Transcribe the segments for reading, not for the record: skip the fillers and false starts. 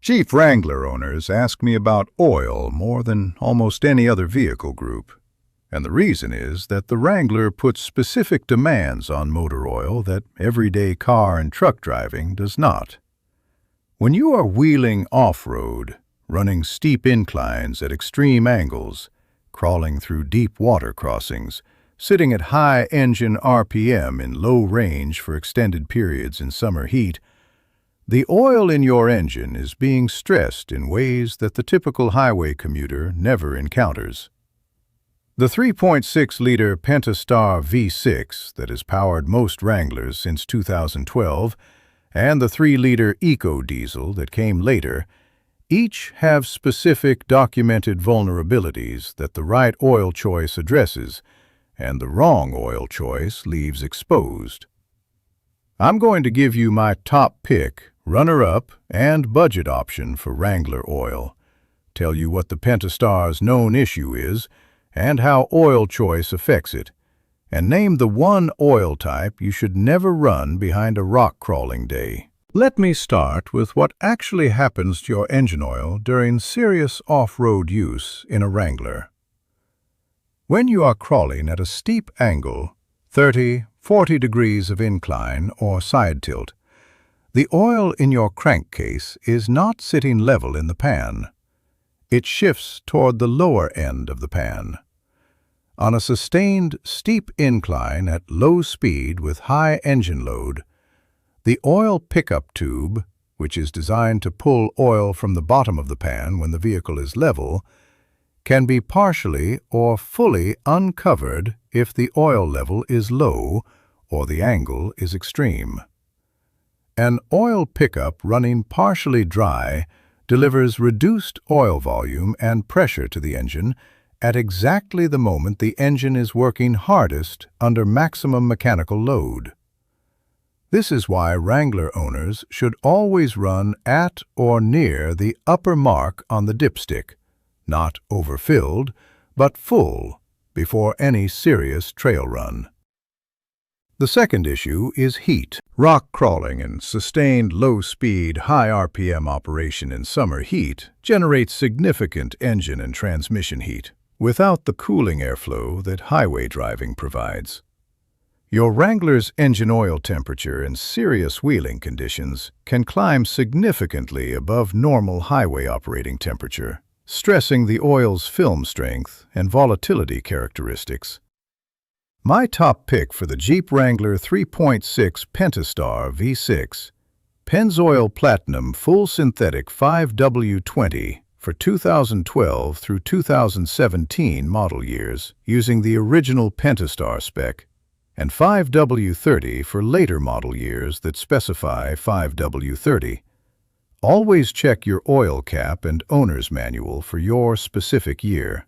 Jeep Wrangler owners ask me about oil more than almost any other vehicle group. And the reason is that the Wrangler puts specific demands on motor oil that everyday car and truck driving does not. When you are wheeling off-road, running steep inclines at extreme angles, crawling through deep water crossings, sitting at high engine RPM in low range for extended periods in summer heat, the oil in your engine is being stressed in ways that the typical highway commuter never encounters. The 3.6-liter Pentastar V6 that has powered most Wranglers since 2012 and the 3-liter Eco-Diesel that came later each have specific documented vulnerabilities that the right oil choice addresses and the wrong oil choice leaves exposed. I'm going to give you my top pick, runner-up, and budget option for Wrangler oil, tell you what the Pentastar's known issue is and how oil choice affects it, and name the one oil type you should never run behind a rock-crawling day. Let me start with what actually happens to your engine oil during serious off-road use in a Wrangler. When you are crawling at a steep angle, 30–40 degrees of incline or side tilt, the oil in your crankcase is not sitting level in the pan. It shifts toward the lower end of the pan. On a sustained steep incline at low speed with high engine load, the oil pickup tube, which is designed to pull oil from the bottom of the pan when the vehicle is level, can be partially or fully uncovered if the oil level is low or the angle is extreme. An oil pickup running partially dry delivers reduced oil volume and pressure to the engine at exactly the moment the engine is working hardest under maximum mechanical load. This is why Wrangler owners should always run at or near the upper mark on the dipstick, not overfilled, but full, before any serious trail run. The second issue is heat. Rock crawling and sustained low-speed, high RPM operation in summer heat generates significant engine and transmission heat, without the cooling airflow that highway driving provides. Your Wrangler's engine oil temperature in serious wheeling conditions can climb significantly above normal highway operating temperature, stressing the oil's film strength and volatility characteristics. My top pick for the Jeep Wrangler 3.6 Pentastar V6, Pennzoil Platinum Full Synthetic 5W20 for 2012 through 2017 model years using the original Pentastar spec, and 5W30 for later model years that specify 5W30. Always check your oil cap and owner's manual for your specific year.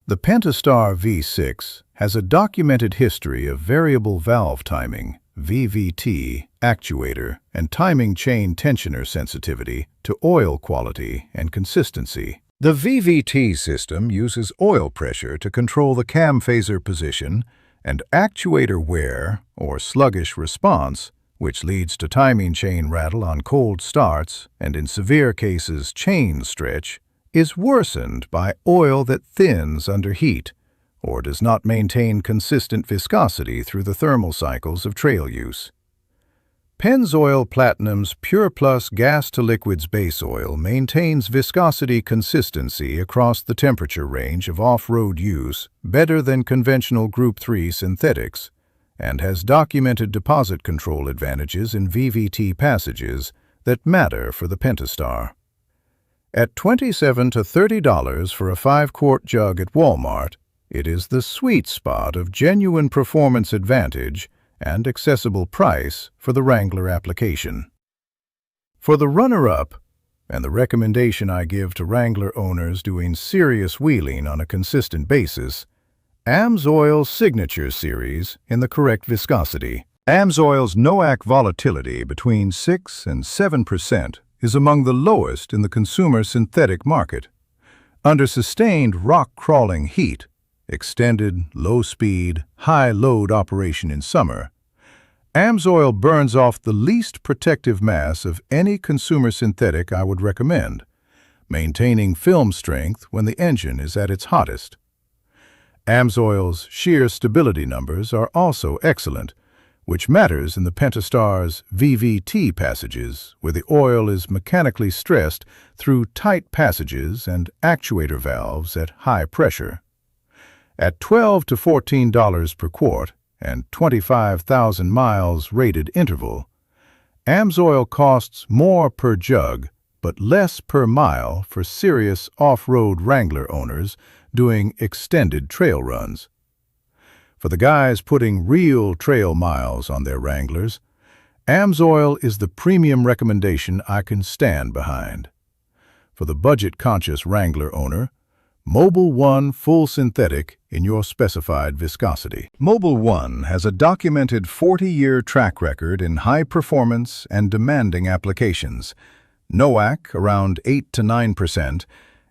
The Pentastar V6 has a documented history of variable valve timing, VVT, actuator, and timing chain tensioner sensitivity to oil quality and consistency. The VVT system uses oil pressure to control the cam phaser position and actuator wear or sluggish response, which leads to timing chain rattle on cold starts and, in severe cases, chain stretch, is worsened by oil that thins under heat or does not maintain consistent viscosity through the thermal cycles of trail use. Pennzoil Platinum's Pure Plus gas-to-liquids base oil maintains viscosity consistency across the temperature range of off-road use better than conventional Group 3 synthetics and has documented deposit control advantages in VVT passages that matter for the Pentastar. At $27 to $30 for a 5-quart jug at Walmart, it is the sweet spot of genuine performance advantage and accessible price for the Wrangler application. For the runner-up, and the recommendation I give to Wrangler owners doing serious wheeling on a consistent basis, AMSOIL Signature Series in the correct viscosity. AMSOIL's NOAC volatility between 6 and 7% is among the lowest in the consumer synthetic market. Under sustained rock-crawling heat, extended, low-speed, high-load operation in summer, AMSOIL burns off the least protective mass of any consumer synthetic I would recommend, maintaining film strength when the engine is at its hottest. AMSOIL's shear stability numbers are also excellent, which matters in the Pentastar's VVT passages, where the oil is mechanically stressed through tight passages and actuator valves at high pressure. At $12 to $14 per quart and 25,000 miles rated interval, AMSOIL costs more per jug but less per mile for serious off-road Wrangler owners doing extended trail runs. For the guys putting real trail miles on their Wranglers, AMSOIL is the premium recommendation I can stand behind. For the budget-conscious Wrangler owner, Mobil 1 Full Synthetic in your specified viscosity. Mobil 1 has a documented 40-year track record in high performance and demanding applications, NOAC around 8 to 9%,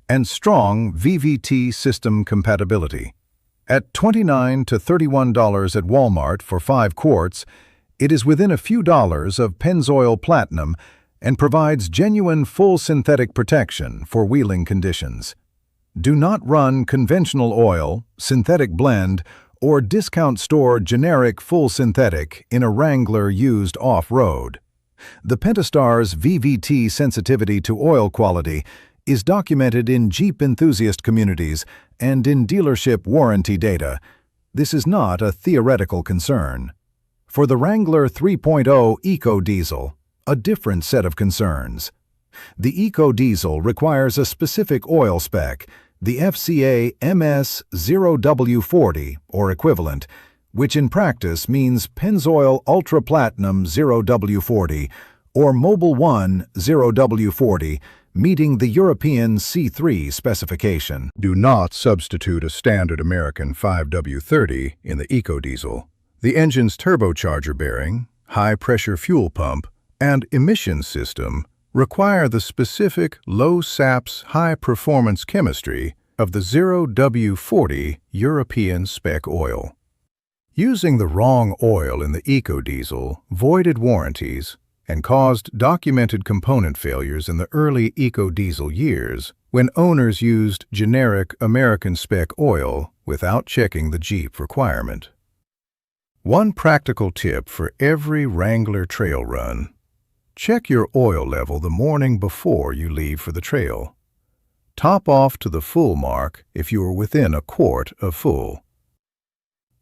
and strong VVT system compatibility. At $29 to $31 at Walmart for 5 quarts, it is within a few dollars of Pennzoil Platinum and provides genuine full synthetic protection for wheeling conditions. Do not run conventional oil, synthetic blend, or discount store generic full synthetic in a Wrangler used off-road. The Pentastar's VVT sensitivity to oil quality is documented in Jeep enthusiast communities and in dealership warranty data. This is not a theoretical concern. For the Wrangler 3.0 Eco-Diesel, a different set of concerns. The Eco-Diesel requires a specific oil spec, the FCA MS0W40 or equivalent, which in practice means Pennzoil Ultra Platinum 0W40 or Mobil 1 0W40, meeting the European C3 specification. Do not substitute a standard American 5W30 in the Eco-Diesel. The engine's turbocharger bearing, high-pressure fuel pump, and emission system require the specific low SAPS high-performance chemistry of the 0W40 European spec oil. Using the wrong oil in the Eco-Diesel voided warranties and caused documented component failures in the early Eco-Diesel years when owners used generic American spec oil without checking the Jeep requirement. One practical tip for every Wrangler trail run: check your oil level the morning before you leave for the trail. Top off to the full mark if you are within a quart of full.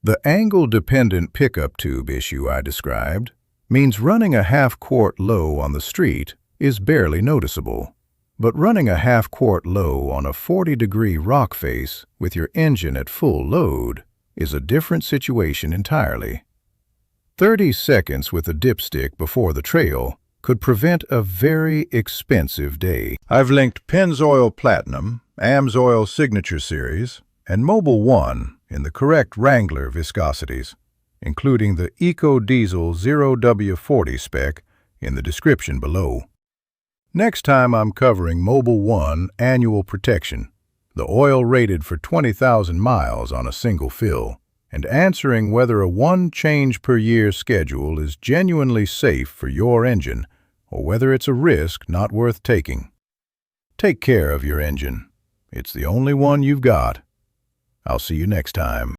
The angle-dependent pickup tube issue I described means running a half-quart low on the street is barely noticeable, but running a half-quart low on a 40-degree rock face with your engine at full load is a different situation entirely. 30 seconds with a dipstick before the trail could prevent a very expensive day. I've linked Pennzoil Platinum, AMSOIL Signature Series, and Mobil 1 in the correct Wrangler viscosities, including the Eco-Diesel 0W40 spec in the description below. Next time I'm covering Mobil 1 annual protection, the oil rated for 20,000 miles on a single fill, and answering whether a one change per year schedule is genuinely safe for your engine or whether it's a risk not worth taking. Take care of your engine. It's the only one you've got. I'll see you next time.